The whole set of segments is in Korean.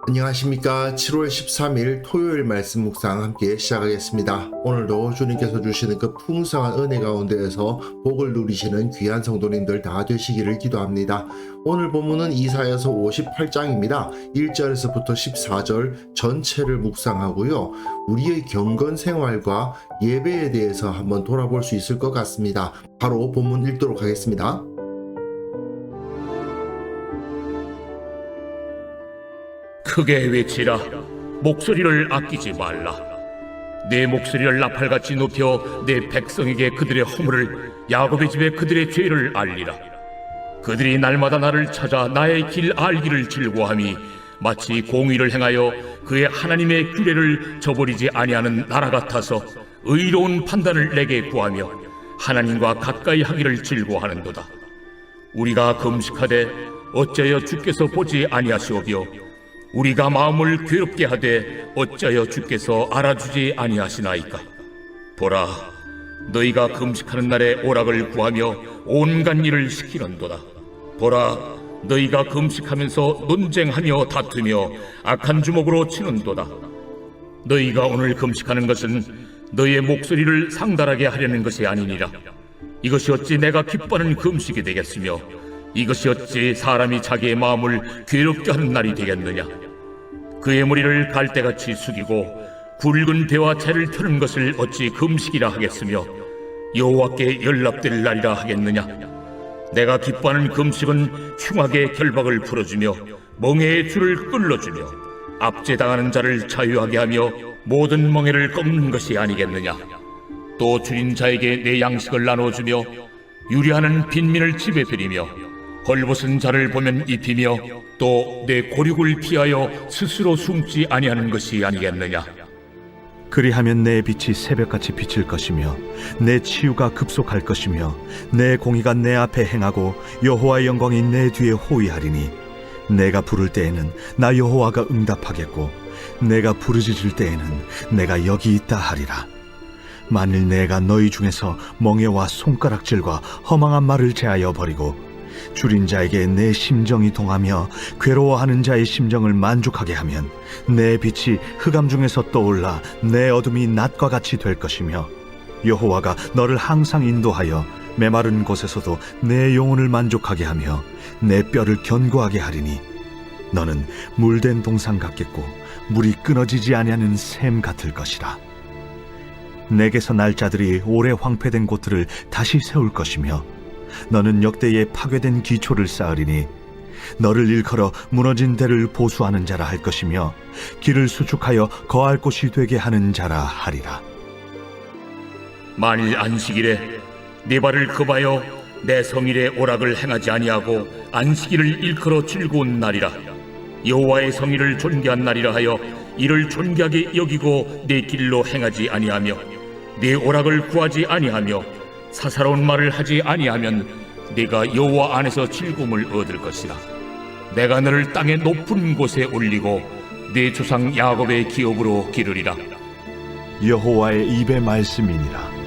안녕하십니까. 7월 13일 토요일 말씀 묵상 함께 시작하겠습니다. 오늘도 주님께서 주시는 그 풍성한 은혜 가운데에서 복을 누리시는 귀한 성도님들 다 되시기를 기도합니다. 오늘 본문은 이사야서 58장입니다. 1절에서부터 14절 전체를 묵상하고요. 우리의 경건 생활과 예배에 대해서 한번 돌아볼 수 있을 것 같습니다. 바로 본문 읽도록 하겠습니다. 크게 외치라. 목소리를 아끼지 말라. 내 목소리를 나팔같이 높여 내 백성에게 그들의 허물을, 야곱의 집에 그들의 죄를 알리라. 그들이 날마다 나를 찾아 나의 길 알기를 즐거워함이 마치 공의를 행하여 그의 하나님의 규례를 저버리지 아니하는 나라 같아서 의로운 판단을 내게 구하며 하나님과 가까이 하기를 즐거워하는도다. 우리가 금식하되 어찌하여 주께서 보지 아니하시오며 우리가 마음을 괴롭게 하되 어찌하여 주께서 알아주지 아니하시나이까. 보라, 너희가 금식하는 날에 오락을 구하며 온갖 일을 시키는도다. 보라, 너희가 금식하면서 논쟁하며 다투며 악한 주먹으로 치는도다. 너희가 오늘 금식하는 것은 너희의 목소리를 상달하게 하려는 것이 아니니라. 이것이 어찌 내가 기뻐하는 금식이 되겠으며 이것이 어찌 사람이 자기의 마음을 괴롭게 하는 날이 되겠느냐. 그의 머리를 갈대같이 숙이고 굵은 배와 채를 펴는 것을 어찌 금식이라 하겠으며 여호와께 연락될 날이라 하겠느냐. 내가 기뻐하는 금식은 흉악의 결박을 풀어주며 멍에의 줄을 끌어주며 압제당하는 자를 자유하게 하며 모든 멍에를 꺾는 것이 아니겠느냐. 또 줄인 자에게 내 양식을 나눠주며 유리하는 빈민을 집에 들이며 헐벗은 자를 보면 입히며 또 내 고륙을 피하여 스스로 숨지 아니하는 것이 아니겠느냐. 그리하면 내 빛이 새벽같이 비칠 것이며 내 치유가 급속할 것이며 내 공의가 내 앞에 행하고 여호와의 영광이 내 뒤에 호위하리니 내가 부를 때에는 나 여호와가 응답하겠고 내가 부르짖을 때에는 내가 여기 있다 하리라. 만일 내가 너희 중에서 멍에와 손가락질과 허망한 말을 제하여 버리고 줄인 자에게 내 심정이 동하며 괴로워하는 자의 심정을 만족하게 하면 내 빛이 흑암 중에서 떠올라 내 어둠이 낮과 같이 될 것이며 여호와가 너를 항상 인도하여 메마른 곳에서도 내 영혼을 만족하게 하며 내 뼈를 견고하게 하리니 너는 물된 동산 같겠고 물이 끊어지지 아니하는 샘 같을 것이라. 내게서 날 자들이 오래 황폐된 곳들을 다시 세울 것이며 너는 역대에 파괴된 기초를 쌓으리니 너를 일컬어 무너진 데를 보수하는 자라 할 것이며 길을 수축하여 거할 곳이 되게 하는 자라 하리라. 만일 안식일에 네 발을 급하여 내 성일에 오락을 행하지 아니하고 안식일을 일컬어 즐거운 날이라. 여호와의 성일을 존귀한 날이라 하여 이를 존귀하게 여기고 내 길로 행하지 아니하며 네 오락을 구하지 아니하며 사사로운 말을 하지 아니하면 네가 여호와 안에서 즐거움을 얻을 것이라. 내가 너를 땅의 높은 곳에 올리고 네 조상 야곱의 기업으로 기르리라. 여호와의 입의 말씀이니라.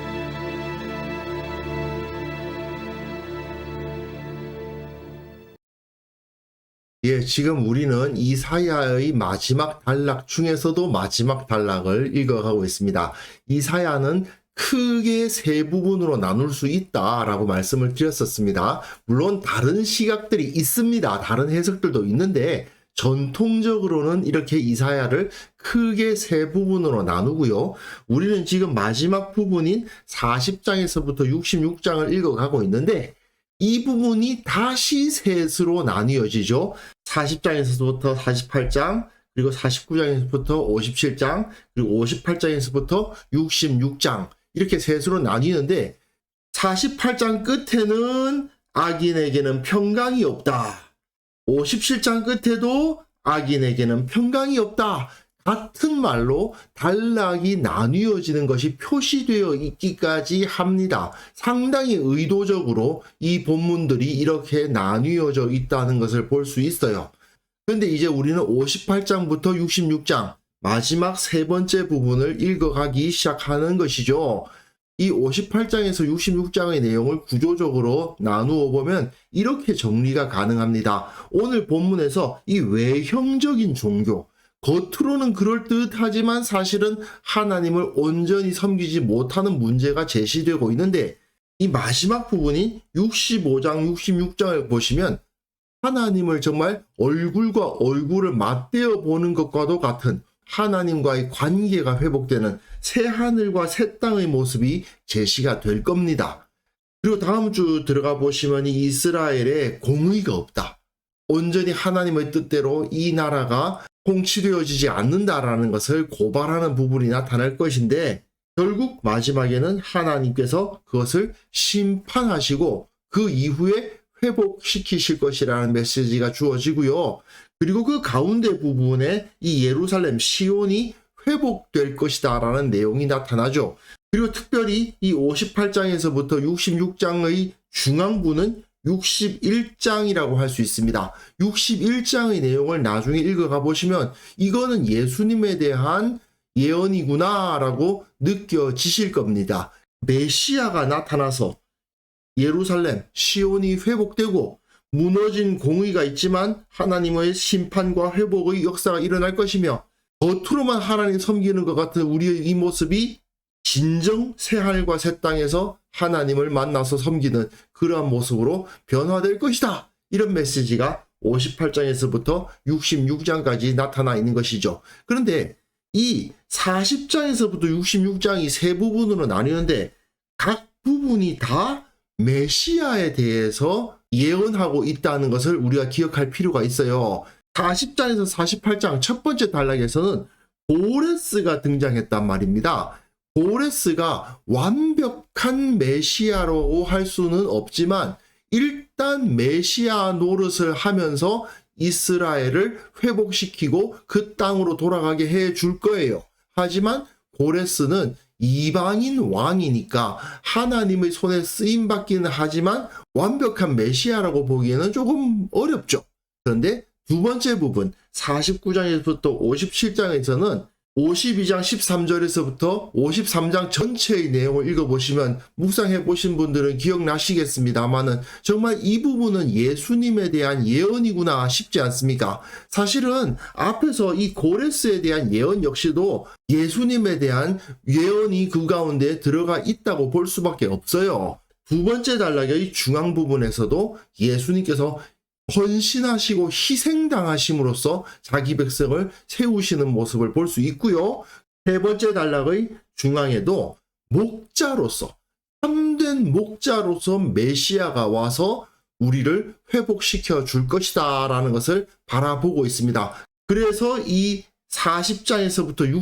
지금 우리는 이사야의 마지막 단락 중에서도 마지막 단락을 읽어가고 있습니다. 이사야는 크게 세 부분으로 나눌 수 있다라고 말씀을 드렸었습니다. 물론 다른 시각들이 있습니다. 다른 해석들도 있는데 전통적으로는 이렇게 이사야를 크게 세 부분으로 나누고요. 우리는 지금 마지막 부분인 40장에서부터 66장을 읽어가고 있는데 이 부분이 다시 셋으로 나뉘어지죠. 40장에서부터 48장, 그리고 49장에서부터 57장, 그리고 58장에서부터 66장 이렇게 셋으로 나뉘는데 48장 끝에는 악인에게는 평강이 없다. 57장 끝에도 악인에게는 평강이 없다. 같은 말로 단락이 나뉘어지는 것이 표시되어 있기까지 합니다. 상당히 의도적으로 이 본문들이 이렇게 나뉘어져 있다는 것을 볼 수 있어요. 그런데 이제 우리는 58장부터 66장 마지막 세 번째 부분을 읽어가기 시작하는 것이죠. 이 58장에서 66장의 내용을 구조적으로 나누어 보면 이렇게 정리가 가능합니다. 오늘 본문에서 이 외형적인 종교, 겉으로는 그럴듯하지만 사실은 하나님을 온전히 섬기지 못하는 문제가 제시되고 있는데, 이 마지막 부분이 65장, 66장을 보시면 하나님을 정말 얼굴과 얼굴을 맞대어 보는 것과도 같은 하나님과의 관계가 회복되는 새 하늘과 새 땅의 모습이 제시가 될 겁니다. 그리고 다음 주 들어가 보시면 이스라엘에 공의가 없다. 온전히 하나님의 뜻대로 이 나라가 통치되어지지 않는다라는 것을 고발하는 부분이 나타날 것인데, 결국 마지막에는 하나님께서 그것을 심판하시고 그 이후에 회복시키실 것이라는 메시지가 주어지고요. 그리고 그 가운데 부분에 이 예루살렘 시온이 회복될 것이다 라는 내용이 나타나죠. 그리고 특별히 이 58장에서부터 66장의 중앙부는 61장이라고 할 수 있습니다. 61장의 내용을 나중에 읽어가 보시면 이거는 예수님에 대한 예언이구나 라고 느껴지실 겁니다. 메시아가 나타나서 예루살렘, 시온이 회복되고 무너진 공의가 있지만 하나님의 심판과 회복의 역사가 일어날 것이며, 겉으로만 하나님 섬기는 것 같은 우리의 이 모습이 진정 새하늘과 새 땅에서 하나님을 만나서 섬기는 그러한 모습으로 변화될 것이다. 이런 메시지가 58장에서부터 66장까지 나타나 있는 것이죠. 그런데 이 40장에서부터 66장이 세 부분으로 나뉘는데 각 부분이 다 메시아에 대해서 예언하고 있다는 것을 우리가 기억할 필요가 있어요. 40장에서 48장 첫 번째 단락에서는 고레스가 등장했단 말입니다. 고레스가 완벽한 메시아라고 할 수는 없지만 일단 메시아 노릇을 하면서 이스라엘을 회복시키고 그 땅으로 돌아가게 해줄 거예요. 하지만 고레스는 이방인 왕이니까 하나님의 손에 쓰임받기는 하지만 완벽한 메시아라고 보기에는 조금 어렵죠. 그런데 두 번째 부분 49장에서부터 57장에서는 52장 13절에서부터 53장 전체의 내용을 읽어보시면 묵상해 보신 분들은 기억나시겠습니다만은 정말 이 부분은 예수님에 대한 예언이구나 싶지 않습니까? 사실은 앞에서 이 고레스에 대한 예언 역시도 예수님에 대한 예언이 그 가운데 들어가 있다고 볼 수밖에 없어요. 두 번째 단락의 중앙 부분에서도 예수님께서 헌신하시고 희생당하심으로써 자기 백성을 세우시는 모습을 볼 수 있고요. 세 번째 단락의 중앙에도 목자로서, 참된 목자로서 메시아가 와서 우리를 회복시켜 줄 것이다 라는 것을 바라보고 있습니다. 그래서 이 40장에서부터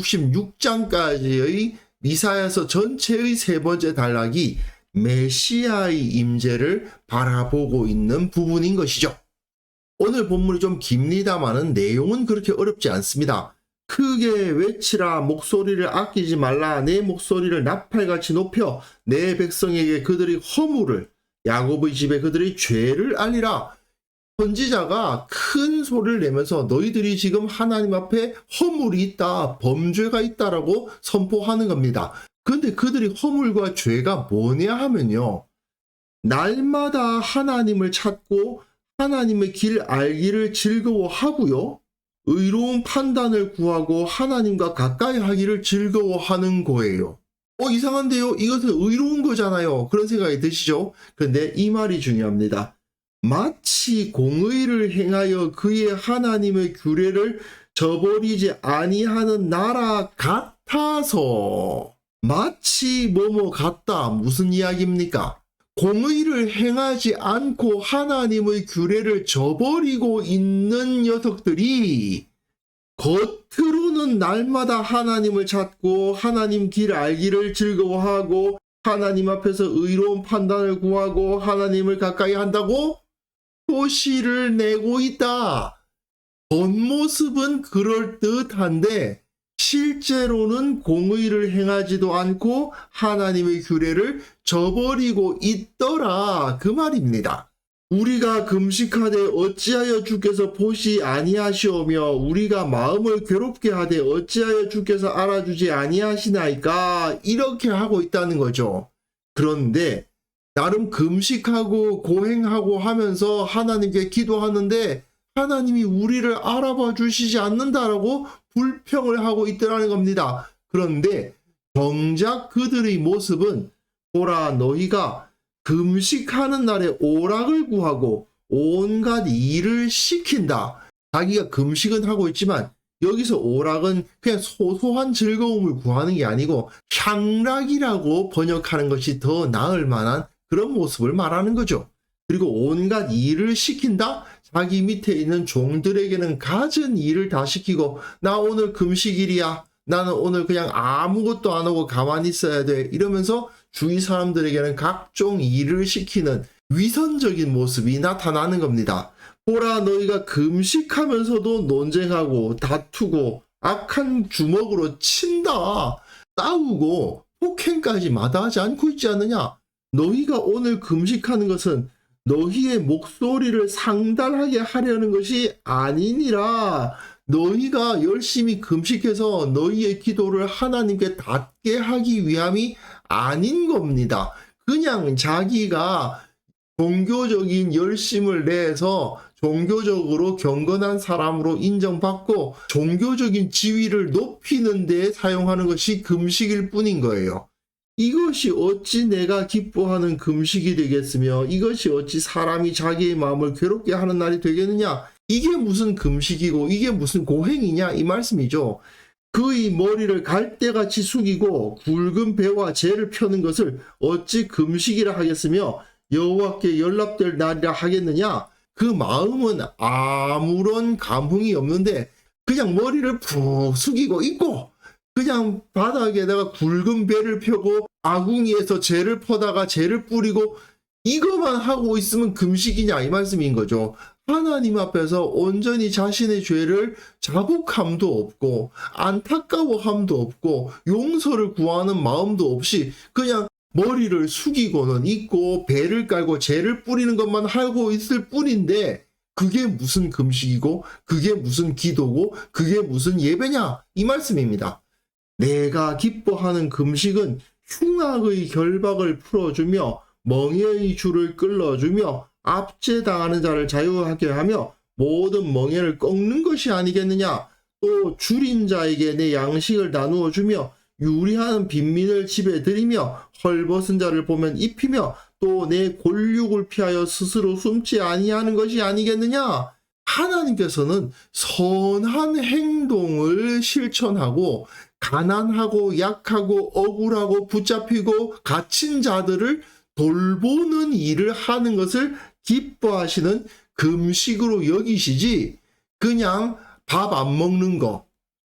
66장까지의 이사야서 전체의 세 번째 단락이 메시아의 임재를 바라보고 있는 부분인 것이죠. 오늘 본문이 좀 깁니다만은 내용은 그렇게 어렵지 않습니다. 크게 외치라, 목소리를 아끼지 말라, 내 목소리를 나팔같이 높여 내 백성에게 그들의 허물을, 야곱의 집에 그들의 죄를 알리라. 선지자가 큰 소리를 내면서 너희들이 지금 하나님 앞에 허물이 있다, 범죄가 있다라고 선포하는 겁니다. 그런데 그들이 허물과 죄가 뭐냐 하면요, 날마다 하나님을 찾고 하나님의 길 알기를 즐거워하고요, 의로운 판단을 구하고 하나님과 가까이 하기를 즐거워하는 거예요. 이상한데요? 이것은 의로운 거잖아요. 그런 생각이 드시죠? 그런데 이 말이 중요합니다. 마치 공의를 행하여 그의 하나님의 규례를 저버리지 아니하는 나라 같아서. 마치 뭐뭐 같다. 무슨 이야기입니까? 공의를 행하지 않고 하나님의 규례를 저버리고 있는 녀석들이 겉으로는 날마다 하나님을 찾고 하나님 길 알기를 즐거워하고 하나님 앞에서 의로운 판단을 구하고 하나님을 가까이 한다고 표시를 내고 있다. 겉모습은 그럴듯한데 실제로는 공의를 행하지도 않고 하나님의 규례를 저버리고 있더라 그 말입니다. 우리가 금식하되 어찌하여 주께서 보시 아니하시오며 우리가 마음을 괴롭게 하되 어찌하여 주께서 알아주지 아니하시나이까 이렇게 하고 있다는 거죠. 그런데 나름 금식하고 고행하고 하면서 하나님께 기도하는데 하나님이 우리를 알아봐 주시지 않는다라고 불평을 하고 있더라는 겁니다. 그런데 정작 그들의 모습은 보라 너희가 금식하는 날에 오락을 구하고 온갖 일을 시킨다. 자기가 금식은 하고 있지만 여기서 오락은 그냥 소소한 즐거움을 구하는 게 아니고 향락이라고 번역하는 것이 더 나을 만한 그런 모습을 말하는 거죠. 그리고 온갖 일을 시킨다? 자기 밑에 있는 종들에게는 갖은 일을 다 시키고 나 오늘 금식일이야. 나는 오늘 그냥 아무것도 안 하고 가만히 있어야 돼. 이러면서 주위 사람들에게는 각종 일을 시키는 위선적인 모습이 나타나는 겁니다. 보라 너희가 금식하면서도 논쟁하고 다투고 악한 주먹으로 친다. 싸우고 폭행까지 마다하지 않고 있지 않느냐. 너희가 오늘 금식하는 것은 너희의 목소리를 상달하게 하려는 것이 아니니라. 너희가 열심히 금식해서 너희의 기도를 하나님께 닿게 하기 위함이 아닌 겁니다. 그냥 자기가 종교적인 열심을 내서 종교적으로 경건한 사람으로 인정받고 종교적인 지위를 높이는 데 사용하는 것이 금식일 뿐인 거예요. 이것이 어찌 내가 기뻐하는 금식이 되겠으며 이것이 어찌 사람이 자기의 마음을 괴롭게 하는 날이 되겠느냐. 이게 무슨 금식이고 이게 무슨 고행이냐 이 말씀이죠. 그의 머리를 갈대같이 숙이고 굵은 배와 재를 펴는 것을 어찌 금식이라 하겠으며 여호와께 연락될 날이라 하겠느냐. 그 마음은 아무런 감흥이 없는데 그냥 머리를 푹 숙이고 있고 그냥 바닥에다가 굵은 배를 펴고 아궁이에서 재를 퍼다가 재를 뿌리고 이것만 하고 있으면 금식이냐 이 말씀인 거죠. 하나님 앞에서 온전히 자신의 죄를 자복함도 없고 안타까워함도 없고 용서를 구하는 마음도 없이 그냥 머리를 숙이고는 있고 배를 깔고 재를 뿌리는 것만 하고 있을 뿐인데 그게 무슨 금식이고 그게 무슨 기도고 그게 무슨 예배냐 이 말씀입니다. 내가 기뻐하는 금식은 흉악의 결박을 풀어주며 멍에의 줄을 끌어주며 압제당하는 자를 자유하게 하며 모든 멍에를 꺾는 것이 아니겠느냐. 또 줄인 자에게 내 양식을 나누어 주며 유리한 빈민을 집에 들이며 헐벗은 자를 보면 입히며 또 내 골육을 피하여 스스로 숨지 아니하는 것이 아니겠느냐. 하나님께서는 선한 행동을 실천하고 가난하고 약하고 억울하고 붙잡히고 갇힌 자들을 돌보는 일을 하는 것을 기뻐하시는 금식으로 여기시지 그냥 밥 안 먹는 거,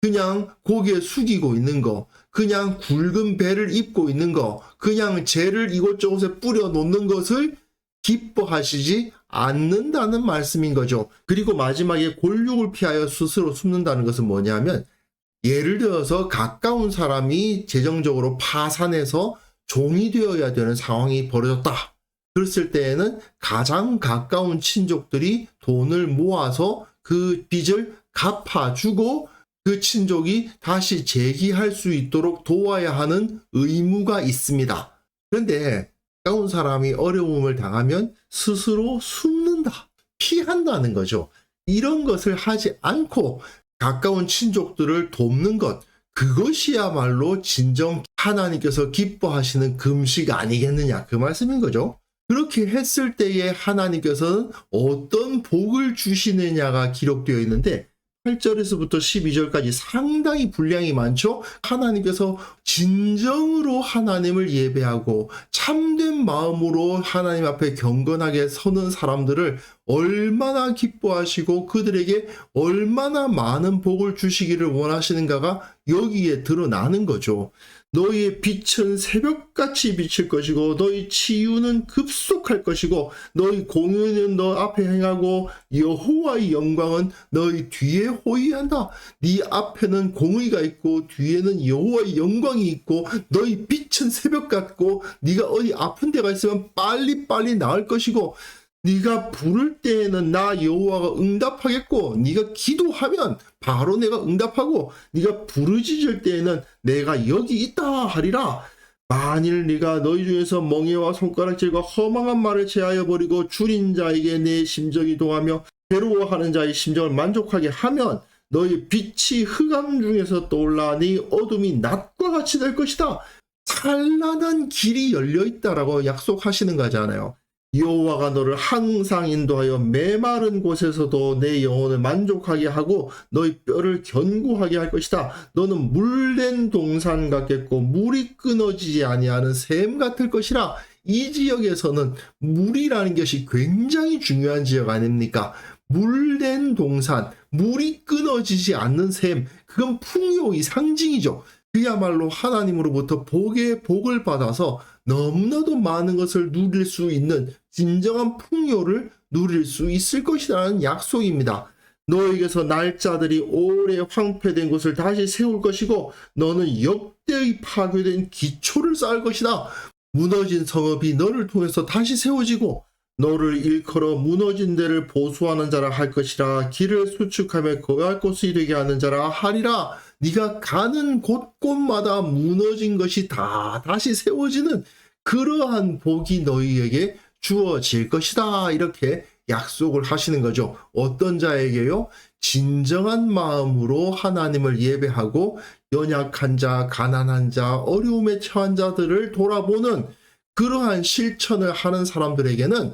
그냥 고개 숙이고 있는 거, 그냥 굵은 배를 입고 있는 거, 그냥 재를 이곳저곳에 뿌려 놓는 것을 기뻐하시지 않는다는 말씀인 거죠. 그리고 마지막에 골육을 피하여 스스로 숨는다는 것은 뭐냐면 예를 들어서 가까운 사람이 재정적으로 파산해서 종이 되어야 되는 상황이 벌어졌다. 그랬을 때에는 가장 가까운 친족들이 돈을 모아서 그 빚을 갚아주고 그 친족이 다시 재기할 수 있도록 도와야 하는 의무가 있습니다. 그런데 가까운 사람이 어려움을 당하면 스스로 숨는다, 피한다는 거죠. 이런 것을 하지 않고 가까운 친족들을 돕는 것, 그것이야말로 진정 하나님께서 기뻐하시는 금식 아니겠느냐 그 말씀인 거죠. 그렇게 했을 때에 하나님께서는 어떤 복을 주시느냐가 기록되어 있는데 8절에서부터 12절까지 상당히 분량이 많죠. 하나님께서 진정으로 하나님을 예배하고 참된 마음으로 하나님 앞에 경건하게 서는 사람들을 얼마나 기뻐하시고 그들에게 얼마나 많은 복을 주시기를 원하시는가가 여기에 드러나는 거죠. 너희의 빛은 새벽같이 비칠 것이고 너희 치유는 급속할 것이고 너희 공의는 너 앞에 행하고 여호와의 영광은 너희 뒤에 호위한다. 네 앞에는 공의가 있고 뒤에는 여호와의 영광이 있고 너희 빛은 새벽 같고 네가 어디 아픈 데가 있으면 빨리빨리 나을 것이고 네가 부를 때에는 나 여호와가 응답하겠고 네가 기도하면 바로 내가 응답하고 네가 부르짖을 때에는 내가 여기 있다 하리라. 만일 네가 너희 중에서 멍에와 손가락질과 허망한 말을 제하여 버리고 줄인 자에게 내 심정이 동하며 괴로워하는 자의 심정을 만족하게 하면 너희 빛이 흑암 중에서 떠올라 네 어둠이 낮과 같이 될 것이다. 찬란한 길이 열려 있다라고 약속하시는 거잖아요. 여호와가 너를 항상 인도하여 메마른 곳에서도 내 영혼을 만족하게 하고 너희 뼈를 견고하게 할 것이다. 너는 물된 동산 같겠고 물이 끊어지지 아니하는 샘 같을 것이라. 이 지역에서는 물이라는 것이 굉장히 중요한 지역 아닙니까? 물된 동산, 물이 끊어지지 않는 샘, 그건 풍요의 상징이죠. 그야말로 하나님으로부터 복을 받아서 너무나도 많은 것을 누릴 수 있는 진정한 풍요를 누릴 수 있을 것이라는 약속입니다. 너에게서 날짜들이 오래 황폐된 곳을 다시 세울 것이고 너는 역대의 파괴된 기초를 쌓을 것이다. 무너진 성읍이 너를 통해서 다시 세워지고 너를 일컬어 무너진 데를 보수하는 자라 할 것이라. 길을 수축하며 거할 곳이 되게 하는 자라 하리라. 네가 가는 곳곳마다 무너진 것이 다 다시 세워지는 그러한 복이 너희에게 주어질 것이다. 이렇게 약속을 하시는 거죠. 어떤 자에게요? 진정한 마음으로 하나님을 예배하고 연약한 자, 가난한 자, 어려움에 처한 자들을 돌아보는 그러한 실천을 하는 사람들에게는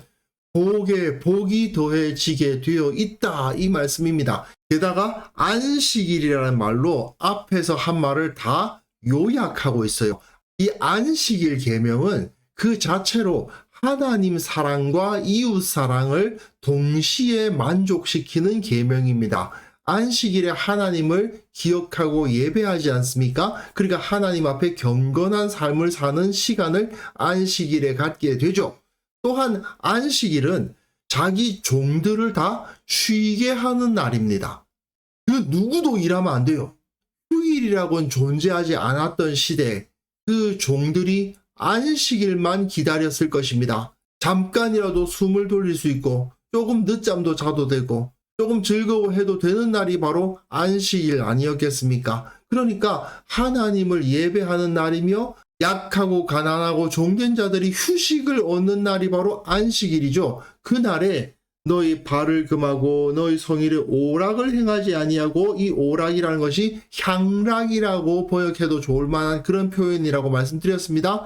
복에 복이 더해지게 되어 있다. 이 말씀입니다. 게다가 안식일이라는 말로 앞에서 한 말을 다 요약하고 있어요. 이 안식일 계명은 그 자체로 하나님 사랑과 이웃 사랑을 동시에 만족시키는 계명입니다. 안식일에 하나님을 기억하고 예배하지 않습니까? 그러니까 하나님 앞에 경건한 삶을 사는 시간을 안식일에 갖게 되죠. 또한 안식일은 자기 종들을 다 쉬게 하는 날입니다. 그 누구도 일하면 안 돼요. 휴일이라고는 존재하지 않았던 시대에 그 종들이 안식일만 기다렸을 것입니다. 잠깐이라도 숨을 돌릴 수 있고 조금 늦잠도 자도 되고 조금 즐거워해도 되는 날이 바로 안식일 아니었겠습니까? 그러니까 하나님을 예배하는 날이며 약하고 가난하고 종된 자들이 휴식을 얻는 날이 바로 안식일이죠. 그날에 너희 발을 금하고 너희 성의를 오락을 행하지 아니하고, 이 오락이라는 것이 향락이라고 번역해도 좋을 만한 그런 표현이라고 말씀드렸습니다.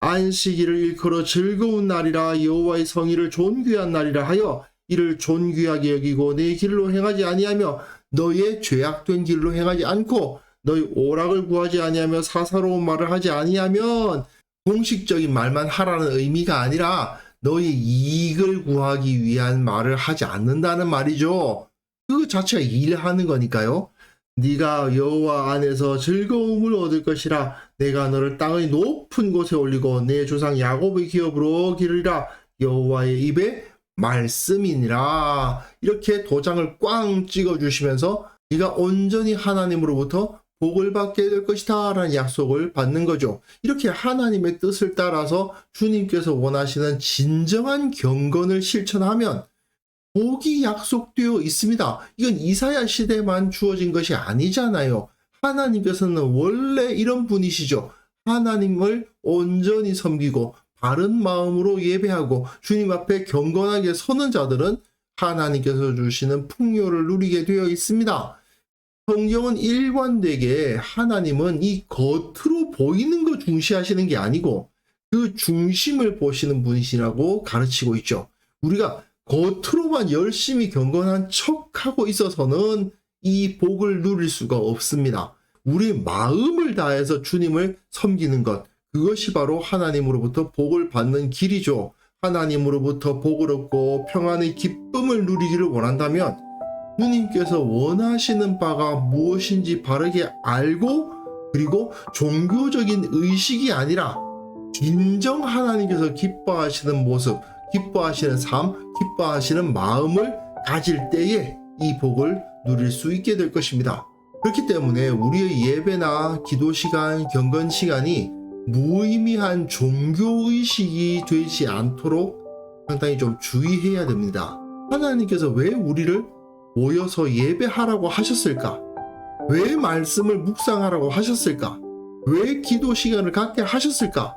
안식일을 일컬어 즐거운 날이라 여호와의 성의를 존귀한 날이라 하여 이를 존귀하게 여기고 내 길로 행하지 아니하며 너의 죄악된 길로 행하지 않고 너희 오락을 구하지 아니하며 사사로운 말을 하지 아니하면, 공식적인 말만 하라는 의미가 아니라 너희 이익을 구하기 위한 말을 하지 않는다는 말이죠. 그 자체가 일하는 거니까요. 네가 여호와 안에서 즐거움을 얻을 것이라. 내가 너를 땅의 높은 곳에 올리고 내 조상 야곱의 기업으로 기르리라. 여호와의 입에 말씀이니라. 이렇게 도장을 꽝 찍어주시면서 네가 온전히 하나님으로부터 복을 받게 될 것이다 라는 약속을 받는 거죠. 이렇게 하나님의 뜻을 따라서 주님께서 원하시는 진정한 경건을 실천하면 복이 약속되어 있습니다. 이건 이사야 시대만 주어진 것이 아니잖아요. 하나님께서는 원래 이런 분이시죠. 하나님을 온전히 섬기고 바른 마음으로 예배하고 주님 앞에 경건하게 서는 자들은 하나님께서 주시는 풍요를 누리게 되어 있습니다. 성경은 일관되게 하나님은 이 겉으로 보이는 거 중시하시는 게 아니고 그 중심을 보시는 분이시라고 가르치고 있죠. 우리가 겉으로만 열심히 경건한 척하고 있어서는 이 복을 누릴 수가 없습니다. 우리 마음을 다해서 주님을 섬기는 것, 그것이 바로 하나님으로부터 복을 받는 길이죠. 하나님으로부터 복을 얻고 평안의 기쁨을 누리기를 원한다면 주님께서 원하시는 바가 무엇인지 바르게 알고, 그리고 종교적인 의식이 아니라 진정 하나님께서 기뻐하시는 모습, 기뻐하시는 삶, 기뻐하시는 마음을 가질 때에 이 복을 누릴 수 있게 될 것입니다. 그렇기 때문에 우리의 예배나 기도 시간, 경건 시간이 무의미한 종교의식이 되지 않도록 상당히 좀 주의해야 됩니다. 하나님께서 왜 우리를 모여서 예배하라고 하셨을까? 왜 말씀을 묵상하라고 하셨을까? 왜 기도 시간을 갖게 하셨을까?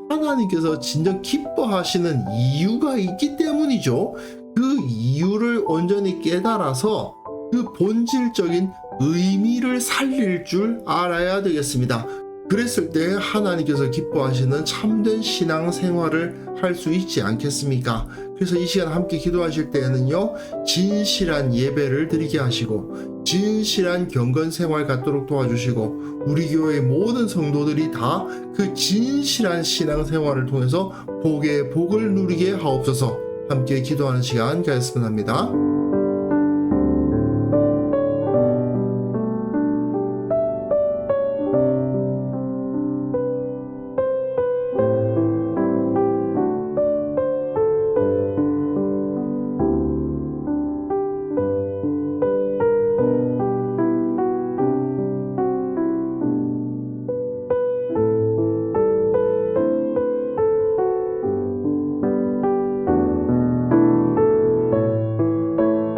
하나님께서 진정 기뻐하시는 이유가 있기 때문이죠. 그 이유를 온전히 깨달아서 그 본질적인 의미를 살릴 줄 알아야 되겠습니다. 그랬을 때 하나님께서 기뻐하시는 참된 신앙 생활을 할 수 있지 않겠습니까? 그래서 이 시간 함께 기도하실 때에는요, 진실한 예배를 드리게 하시고 진실한 경건 생활 갖도록 도와주시고, 우리 교회의 모든 성도들이 다 그 진실한 신앙 생활을 통해서 복의 복을 누리게 하옵소서. 함께 기도하는 시간 가졌으면 합니다.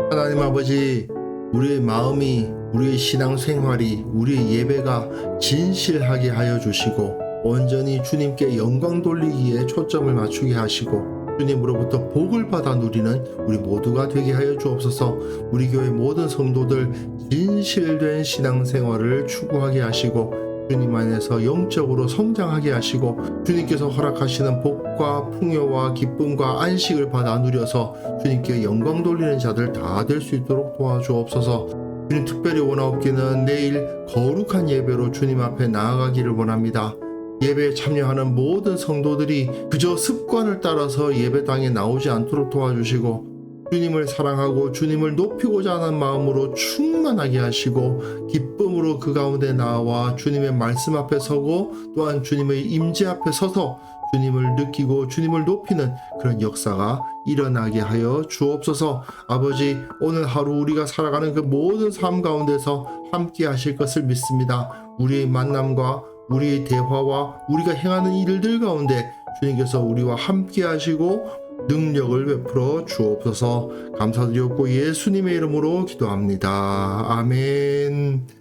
하나님 아버지, 우리의 마음이, 우리의 신앙생활이, 우리의 예배가 진실하게 하여 주시고 온전히 주님께 영광 돌리기에 초점을 맞추게 하시고 주님으로부터 복을 받아 누리는 우리 모두가 되게 하여 주옵소서. 우리 교회 모든 성도들 진실된 신앙생활을 추구하게 하시고 주님 안에서 영적으로 성장하게 하시고 주님께서 허락하시는 복과 풍요와 기쁨과 안식을 받아 누려서 주님께 영광 돌리는 자들 다 될 수 있도록 도와주옵소서. 주님, 특별히 원하옵기는 내일 거룩한 예배로 주님 앞에 나아가기를 원합니다. 예배에 참여하는 모든 성도들이 그저 습관을 따라서 예배당에 나오지 않도록 도와주시고 주님을 사랑하고 주님을 높이고자 하는 마음으로 충만하게 하시고 기쁨으로 그 가운데 나와 주님의 말씀 앞에 서고 또한 주님의 임재 앞에 서서 주님을 느끼고 주님을 높이는 그런 역사가 일어나게 하여 주옵소서. 아버지, 오늘 하루 우리가 살아가는 그 모든 삶 가운데서 함께 하실 것을 믿습니다. 우리의 만남과 우리의 대화와 우리가 행하는 일들 가운데 주님께서 우리와 함께 하시고 능력을 베풀어 주옵소서. 감사드렸고 예수님의 이름으로 기도합니다. 아멘.